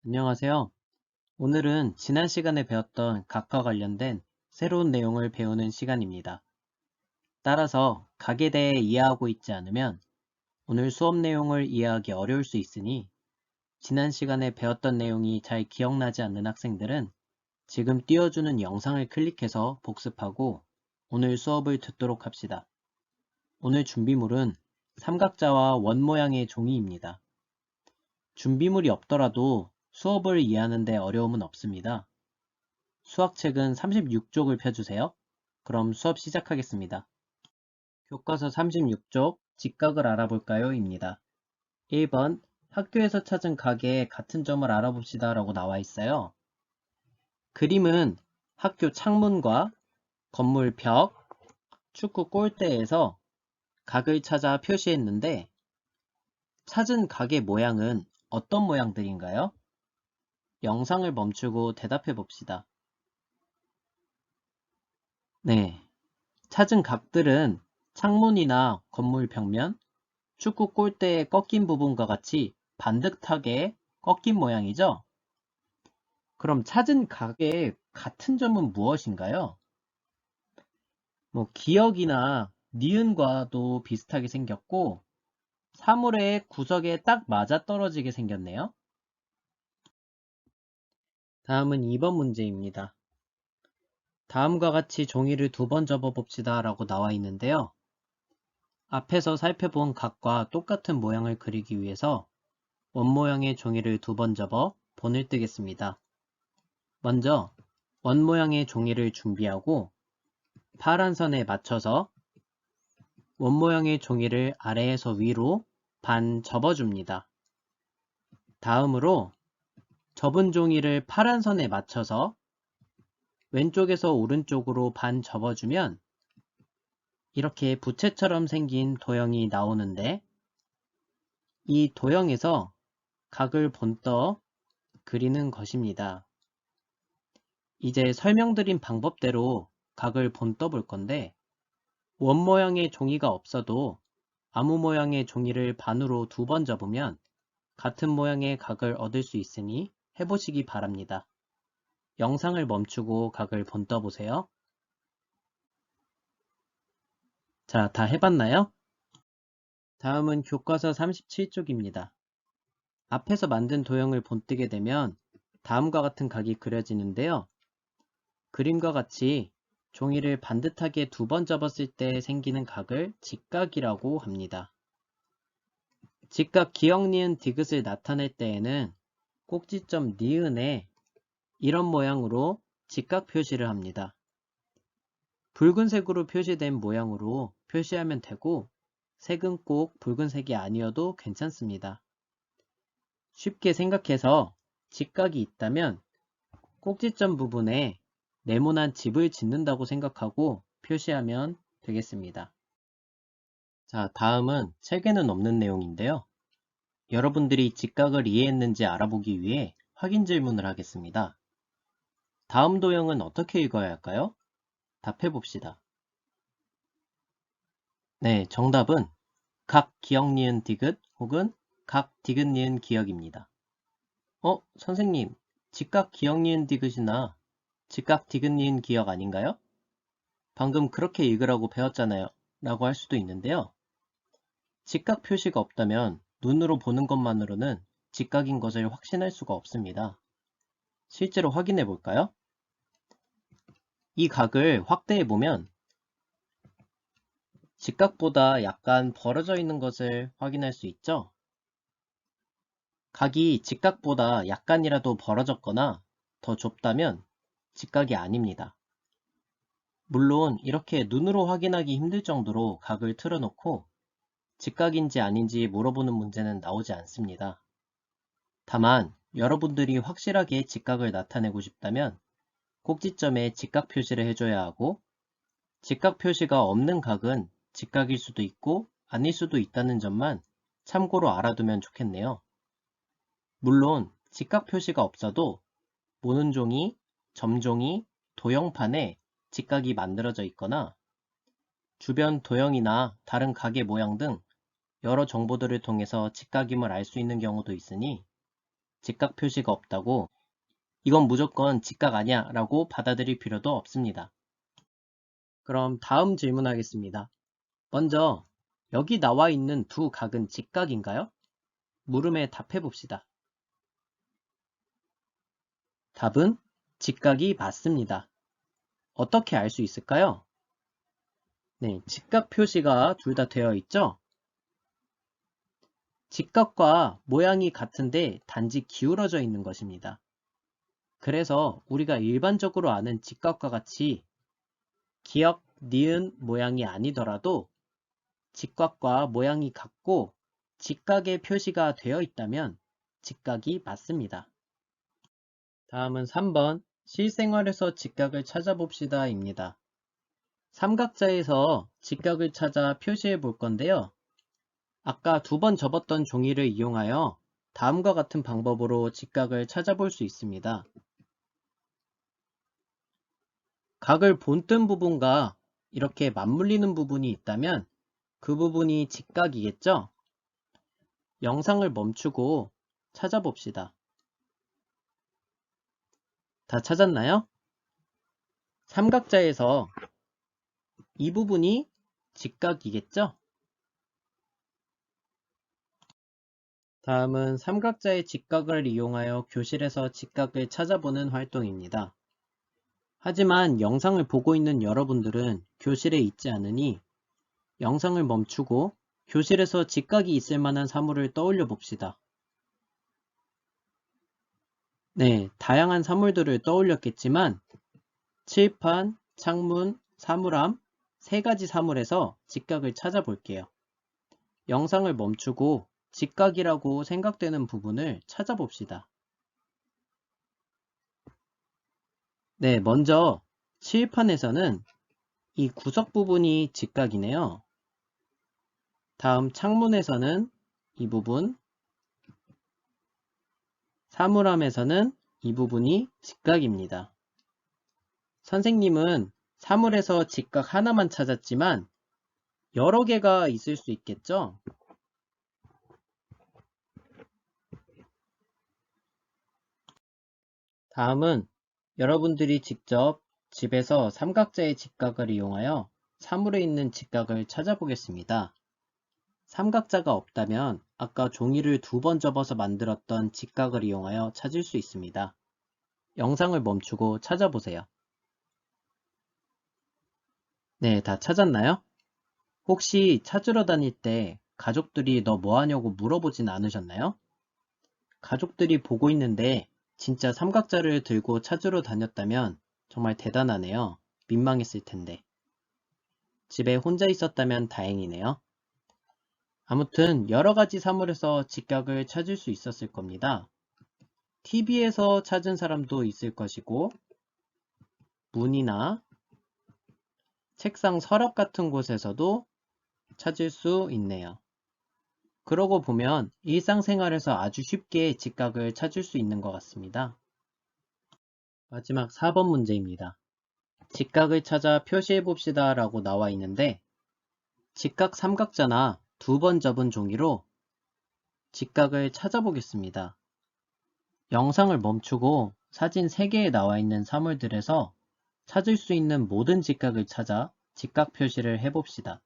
안녕하세요. 오늘은 지난 시간에 배웠던 각과 관련된 새로운 내용을 배우는 시간입니다. 따라서 각에 대해 이해하고 있지 않으면 오늘 수업 내용을 이해하기 어려울 수 있으니 지난 시간에 배웠던 내용이 잘 기억나지 않는 학생들은 지금 띄워주는 영상을 클릭해서 복습하고 오늘 수업을 듣도록 합시다. 오늘 준비물은 삼각자와 원 모양의 종이입니다. 준비물이 없더라도 수업을 이해하는 데 어려움은 없습니다. 수학책은 36쪽을 펴주세요. 그럼 수업 시작하겠습니다. 교과서 36쪽 직각을 알아볼까요? 입니다. 1번 학교에서 찾은 가게의 같은 점을 알아봅시다 라고 나와 있어요. 그림은 학교 창문과 건물 벽, 축구 골대에서 각을 찾아 표시했는데 찾은 각의 모양은 어떤 모양들인가요? 영상을 멈추고 대답해 봅시다. 네, 찾은 각들은 창문이나 건물 벽면, 축구 골대의 꺾인 부분과 같이 반듯하게 꺾인 모양이죠? 그럼 찾은 각의 같은 점은 무엇인가요? 기억이나 니은과도 비슷하게 생겼고 사물의 구석에 딱 맞아떨어지게 생겼네요. 다음은 2번 문제입니다. 다음과 같이 종이를 2번 접어봅시다 라고 나와 있는데요. 앞에서 살펴본 각과 똑같은 모양을 그리기 위해서 원 모양의 종이를 2번 접어 본을 뜨겠습니다. 먼저 원 모양의 종이를 준비하고 파란 선에 맞춰서 원 모양의 종이를 아래에서 위로 반 접어줍니다. 다음으로 접은 종이를 파란 선에 맞춰서 왼쪽에서 오른쪽으로 반 접어주면 이렇게 부채처럼 생긴 도형이 나오는데 이 도형에서 각을 본떠 그리는 것입니다. 이제 설명드린 방법대로 각을 본떠 볼 건데 원 모양의 종이가 없어도 아무 모양의 종이를 반으로 2번 접으면 같은 모양의 각을 얻을 수 있으니 해보시기 바랍니다. 영상을 멈추고 각을 본떠 보세요. 자, 다 해봤나요? 다음은 교과서 37쪽입니다. 앞에서 만든 도형을 본뜨게 되면 다음과 같은 각이 그려지는데요. 그림과 같이 종이를 반듯하게 2번 접었을 때 생기는 각을 직각이라고 합니다. 직각 기역, 니은, 디귿을 나타낼 때에는 꼭지점 니은에 이런 모양으로 직각 표시를 합니다. 붉은색으로 표시된 모양으로 표시하면 되고 색은 꼭 붉은색이 아니어도 괜찮습니다. 쉽게 생각해서 직각이 있다면 꼭지점 부분에 네모난 집을 짓는다고 생각하고 표시하면 되겠습니다. 자, 다음은 책에는 없는 내용인데요. 여러분들이 직각을 이해했는지 알아보기 위해 확인 질문을 하겠습니다. 다음 도형은 어떻게 읽어야 할까요? 답해 봅시다. 네, 정답은 각 기역 니은 디귿 혹은 각 디귿 니은 기역입니다. 선생님, 직각 기역 니은 디귿이나 직각 디귿 니은 기역 아닌가요? 방금 그렇게 읽으라고 배웠잖아요 라고 할 수도 있는데요. 직각 표시가 없다면 눈으로 보는 것만으로는 직각인 것을 확신할 수가 없습니다. 실제로 확인해 볼까요? 이 각을 확대해 보면 직각보다 약간 벌어져 있는 것을 확인할 수 있죠? 각이 직각보다 약간이라도 벌어졌거나 더 좁다면 직각이 아닙니다. 물론 이렇게 눈으로 확인하기 힘들 정도로 각을 틀어놓고 직각인지 아닌지 물어보는 문제는 나오지 않습니다. 다만 여러분들이 확실하게 직각을 나타내고 싶다면 꼭지점에 직각 표시를 해줘야 하고 직각 표시가 없는 각은 직각일 수도 있고 아닐 수도 있다는 점만 참고로 알아두면 좋겠네요. 물론 직각 표시가 없어도 모는 종이, 점종이, 도형판에 직각이 만들어져 있거나 주변 도형이나 다른 각의 모양 등 여러 정보들을 통해서 직각임을 알 수 있는 경우도 있으니 직각 표시가 없다고 이건 무조건 직각 아니야 라고 받아들일 필요도 없습니다. 그럼 다음 질문하겠습니다. 먼저 여기 나와 있는 두 각은 직각인가요? 물음에 답해 봅시다. 답은 직각이 맞습니다. 어떻게 알 수 있을까요? 네, 직각 표시가 둘 다 되어 있죠? 직각과 모양이 같은데 단지 기울어져 있는 것입니다. 그래서 우리가 일반적으로 아는 직각과 같이 기역, 니은 모양이 아니더라도 직각과 모양이 같고 직각의 표시가 되어 있다면 직각이 맞습니다. 다음은 3번 실생활에서 직각을 찾아봅시다 입니다. 삼각자에서 직각을 찾아 표시해 볼 건데요. 아까 두 번 접었던 종이를 이용하여 다음과 같은 방법으로 직각을 찾아볼 수 있습니다. 각을 본뜬 부분과 이렇게 맞물리는 부분이 있다면 그 부분이 직각이겠죠? 영상을 멈추고 찾아봅시다. 다 찾았나요? 삼각자에서 이 부분이 직각이겠죠? 다음은 삼각자의 직각을 이용하여 교실에서 직각을 찾아보는 활동입니다. 하지만 영상을 보고 있는 여러분들은 교실에 있지 않으니 영상을 멈추고 교실에서 직각이 있을 만한 사물을 떠올려 봅시다. 네, 다양한 사물들을 떠올렸겠지만 칠판, 창문, 사물함, 세 가지 사물에서 직각을 찾아볼게요. 영상을 멈추고 직각이라고 생각되는 부분을 찾아봅시다. 네, 먼저 칠판에서는 이 구석 부분이 직각이네요. 다음 창문에서는 이 부분, 사물함에서는 이 부분이 직각입니다. 선생님은 사물에서 직각 하나만 찾았지만 여러 개가 있을 수 있겠죠? 다음은 여러분들이 직접 집에서 삼각자의 직각을 이용하여 사물에 있는 직각을 찾아보겠습니다. 삼각자가 없다면 아까 종이를 두 번 접어서 만들었던 직각을 이용하여 찾을 수 있습니다. 영상을 멈추고 찾아보세요. 네, 다 찾았나요? 혹시 찾으러 다닐 때 가족들이 너 뭐 하냐고 물어보진 않으셨나요? 가족들이 보고 있는데 진짜 삼각자를 들고 찾으러 다녔다면 정말 대단하네요. 민망했을 텐데. 집에 혼자 있었다면 다행이네요. 아무튼 여러 가지 사물에서 직각을 찾을 수 있었을 겁니다. TV에서 찾은 사람도 있을 것이고, 문이나 책상 서랍 같은 곳에서도 찾을 수 있네요. 그러고 보면 일상생활에서 아주 쉽게 직각을 찾을 수 있는 것 같습니다. 마지막 4번 문제입니다. 직각을 찾아 표시해 봅시다 라고 나와 있는데 직각 삼각자나 두 번 접은 종이로 직각을 찾아보겠습니다. 영상을 멈추고 사진 3개에 나와 있는 사물들에서 찾을 수 있는 모든 직각을 찾아 직각 표시를 해봅시다.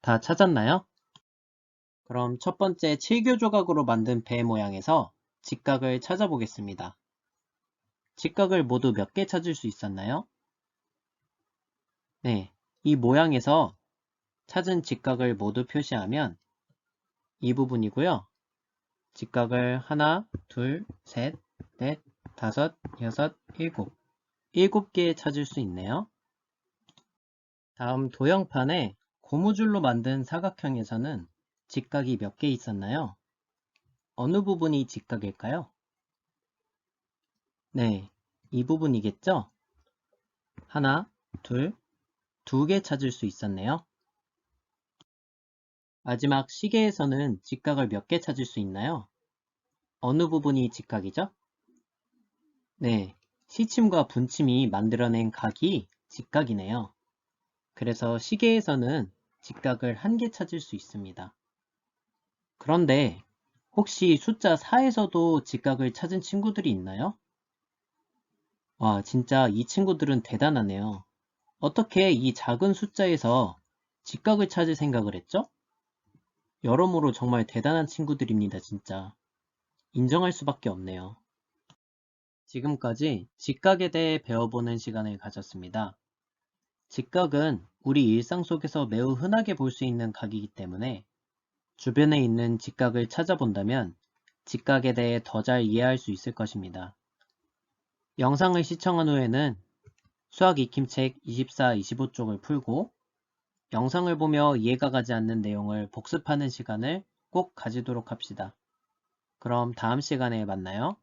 다 찾았나요? 그럼 첫 번째 7교 조각으로 만든 배 모양에서 직각을 찾아보겠습니다. 직각을 모두 몇 개 찾을 수 있었나요? 네, 이 모양에서 찾은 직각을 모두 표시하면 이 부분이고요. 직각을 하나, 둘, 셋, 넷, 다섯, 여섯, 일곱. 7개 찾을 수 있네요. 다음 도형판에 고무줄로 만든 사각형에서는 직각이 몇 개 있었나요? 어느 부분이 직각일까요? 네, 이 부분이겠죠? 하나, 둘, 2개 찾을 수 있었네요. 마지막 시계에서는 직각을 몇 개 찾을 수 있나요? 어느 부분이 직각이죠? 네, 시침과 분침이 만들어낸 각이 직각이네요. 그래서 시계에서는 직각을 1개 찾을 수 있습니다. 그런데 혹시 숫자 4에서도 직각을 찾은 친구들이 있나요? 와, 진짜 이 친구들은 대단하네요. 어떻게 이 작은 숫자에서 직각을 찾을 생각을 했죠? 여러모로 정말 대단한 친구들입니다, 진짜. 인정할 수밖에 없네요. 지금까지 직각에 대해 배워보는 시간을 가졌습니다. 직각은 우리 일상 속에서 매우 흔하게 볼 수 있는 각이기 때문에 주변에 있는 직각을 찾아본다면 직각에 대해 더 잘 이해할 수 있을 것입니다. 영상을 시청한 후에는 수학 익힘책 24, 25쪽을 풀고 영상을 보며 이해가 가지 않는 내용을 복습하는 시간을 꼭 가지도록 합시다. 그럼 다음 시간에 만나요.